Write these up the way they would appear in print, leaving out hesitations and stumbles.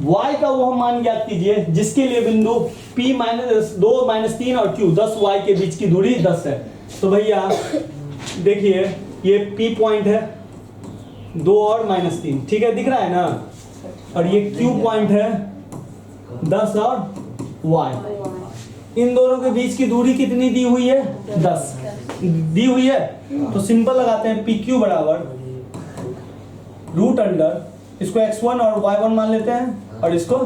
y का वो मान ज्ञात कीजिए जिसके लिए बिंदु p -2 -3 और q 10 y के बीच की दूरी 10 है। तो भैया देखिए ये p पॉइंट है 2 और -3, ठीक है, दिख रहा है ना, और ये q पॉइंट है 10 और y। इन दोनों के बीच की दूरी कितनी दी हुई है? 10 दी हुई है। तो सिंपल लगाते हैं PQ बराबर रूट अंडर इसको x1 और y1 मान लेते हैं और इसको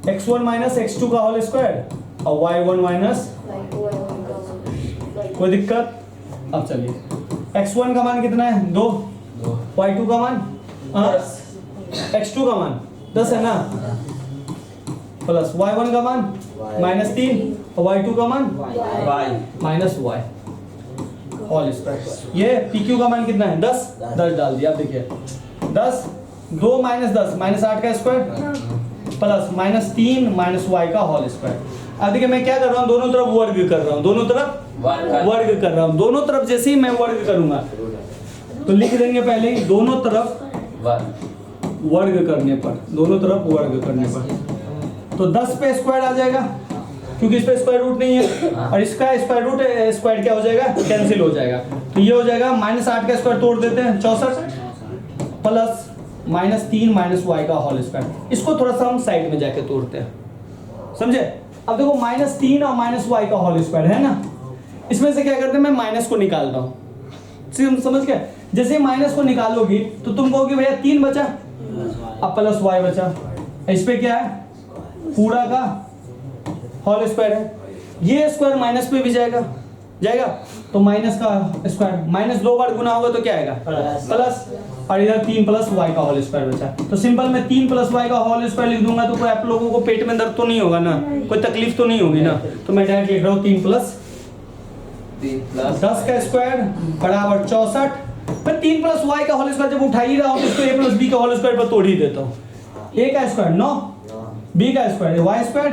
x1 माइनस x2 का होल स्क्वायर और y1 माइनस, कोई दिक्कत? अब चलिए x1 का मान कितना है? 2, y2 का मान x2 का मान 10 है ना, प्लस y1 का मान -3 और y2 का मान माइनस y होल स्क्वायर। ये PQ का मान कितना है? 10 डाल दिया। अब देखिए 10 2 - 10 -8 का स्क्वायर प्लस -3 -y का होल स्क्वायर। अब देखिए मैं क्या कर रहा हूँ, दोनों तरफ वर्ग कर रहा हूँ, दोनों तरफ वर्ग कर रहा हूँ। दोनों तरफ जैसे ही मैं वर्ग करूंगा तो लिख देंगे पहले ही दोनों तरफ वर्ग करने पर, दोनों तरफ वर्ग करने पर तो 10 पे स्क्वायर आ जाएगा क्योंकि इस पे स्क्वायर रूट नहीं है, और इसका स्क्वायर रूट स्क्वायर क्या हो जाएगा? कैंसिल हो जाएगा। तो ये हो जाएगा -8 का स्क्वायर तोड़ देते हैं 64 प्लस -3 -y का होल स्क्वायर। इसको थोड़ा सा हम साइड में जाके तोड़ते हैं, समझे? अब देखो -3 और -y का होल स्क्वायर है ना, इसमें से क्या करते हैं, मैं माइनस को निकाल रहा हूँ, समझ गए? जैसे माइनस को निकालोगी तो तुम कहोगे भैया 3 बचा, अब प्लस y बचा, इस पे क्या है? पूरा का होल स्क्वायर है। ये स्क्वायर माइनस पे भी जाएगा तो माइनस का स्क्वायर -2 बार गुना होगा तो क्या आएगा? प्लस, और इधर 3 प्लस y का होल स्क्वायर बचा। तो सिंपल में 3 प्लस y का होल स्क्वायर लिख दूंगा तो कोई आप लोगों को पेट में दर्द तो नहीं होगा ना, कोई तकलीफ तो नहीं होगी ना। तो मैं डायरेक्ट लिख रहा हूँ 3 प्लस 10 का स्क्वायर बराबर 64। मैं 3 प्लस y का होल स्क्वायर जब उठा ही रहा हूँ तो इसको a प्लस b का होल स्क्वायर पर तोड़ ही देता हूँ। a का स्क्वायर 9, b का स्क्वायर y स्क्वायर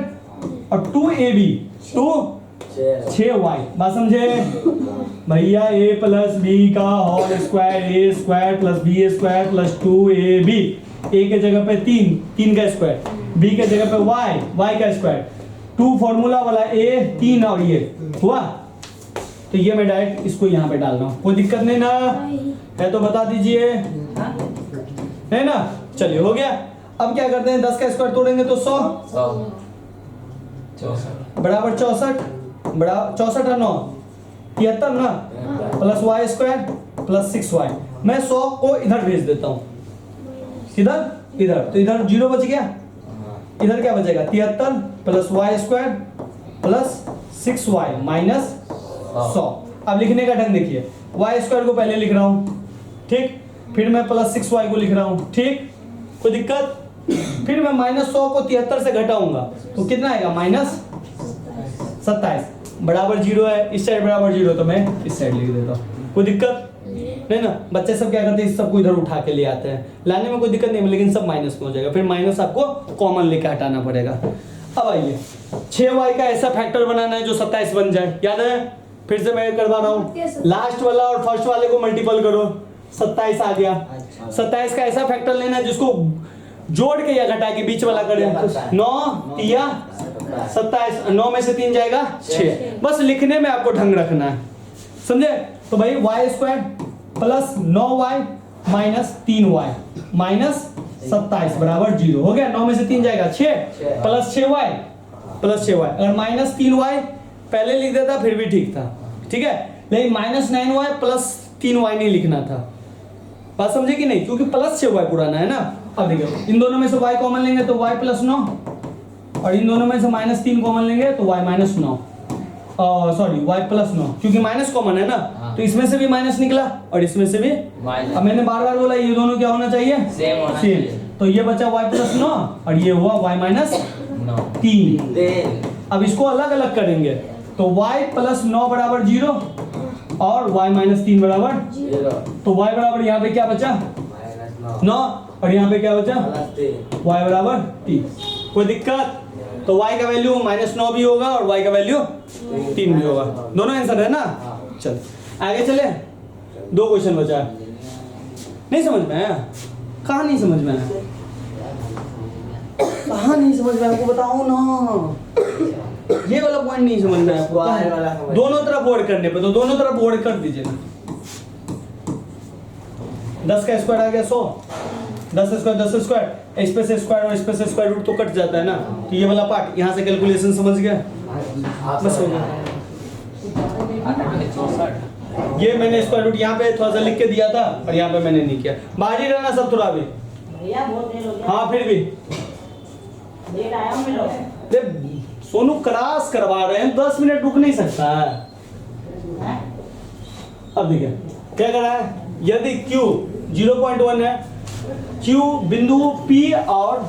और 2ab 6y। बात समझे भैया? a प्लस b का whole square a square plus b square plus 2ab, a के जगह पे 3 का स्क्वायर, b के जगह पे y का स्क्वायर, 2 फॉर्मूला वाला a 3 और ये हुआ। तो ये मैं डायरेक्ट इसको यहाँ पे डाल रहा हूँ, कोई दिक्कत नहीं ना है? तो बता दीजिए, है ना? चलिए हो गया। अब क्या करते हैं, 10 का स्क्वायर तोड़ेंगे तो 100 बराबर 64 64 और 9 73 ना, plus y square plus 6y। मैं 100 को इधर भेज देता हूँ, इधर तो इधर 0 बच गया, इधर क्या बचेगा? 73 plus y square plus 6y minus 100। अब लिखने का ढंग देखिए, y स्क्वायर को पहले लिख रहा हूँ, ठीक, फिर मैं प्लस 6y को लिख रहा हूँ, ठीक, कोई दिक्कत? फिर मैं -100 को 73 से घटाऊंगा तो कितना आएगा? -27 बराबर 0 है, इस साइड बराबर 0 तो मैं इस साइड लिख देता हूँ, कोई दिक्कत नहीं ना? बच्चे सब क्या करते हैं, इस सबको इधर उठा के ले आते हैं, लाने में कोई दिक्कत नहीं, लेकिन सब माइनस में हो जाएगा, फिर माइनस आपको कॉमन लेके हटाना पड़ेगा। अब आइए 6y का ऐसा फैक्टर बनाना है जो 27 बन जाए, याद है? फिर से मैं करवा रहा हूँ, लास्ट वाला और फर्स्ट वाले को मल्टीपल करो, 27 आ गया। 27 का ऐसा फैक्टर लेना है जिसको जोड़ के या घटा के बीच वाला करें, 9 या 27, 9 में से 3 जाएगा 6। बस लिखने में आपको ढंग रखना है, समझे? तो भाई y square plus 9y minus 3y minus 27 बराबर 0 हो गया। 9 में से 3 जाएगा 6 प्लस 6y प्लस 6y। अगर माइनस 3y पहले लिख देता फिर भी ठीक था, ठीक है, लेकिन माइनस 9y प्लस 3y नहीं लिखना था। बात समझे कि नहीं? क्योंकि प्लस 6y पुराना है ना। अब देखो इन दोनों में से y कॉमन लेंगे तो y प्लस 9, और इन दोनों में से -3 कॉमन लेंगे तो y minus 9, sorry y plus 9, क्योंकि माइनस कॉमन है ना, तो इसमें से भी माइनस निकला और इसमें से भी। अब मैंने बार बार बोला ये दोनों क्या होना चाहिए? सेम। तो ये बचा y प्लस 9 और ये हुआ y माइनस 3। अब इसको अलग अलग करेंगे तो y प्लस 9 बराबर 0 और y माइनस 3 बराबर 0। तो y बराबर यहाँ पे क्या बचा? 9 और यहाँ पे क्या बचा? y बराबर 3। कोई दिक्कत? तो y का वैल्यू -9 भी होगा और y का वैल्यू 3 भी होगा। दोनों आंसर है ना। चल आगे चले, 2 क्वेश्चन बचा है। नहीं समझ में आया? कहाँ नहीं समझ में आया? कहाँ नहीं समझ में आया आपको बताओ ना। ये वाला पॉइंट नहीं समझ में आया आपको? बाहर वाला समझ। दोनों तरफ वर्ड करने पे, तो दोनों तरफ वर्ड कर दीजिए ना। 10 का स्क्वायर आ गया 100, 10 स्क्वायर 10 स्क्वायर, इस पे से स्क्वायर और इस पे से स्क्वायर रूट तो कट जाता है ना। तो ये वाला पार्ट यहाँ से कैलकुलेशन समझ गया, बस हो गया। ये मैंने स्क्वायर रूट यहाँ पे थोड़ा सा लिख के दिया था और यहाँ पे मैंने नहीं किया। बाहर ही रहना सब थोड़ा भी। भैया बहुत देर हो गया। हाँ फिर भी लेट आया हूँ मैं लोग। अरे सोनू क्रॉस करवा रहे हैं, 10 मिनट रुक नहीं सकता है। हैं? अब देखिए क्या कर रहा है, यदि Q 0.1 है, Q बिंदु P और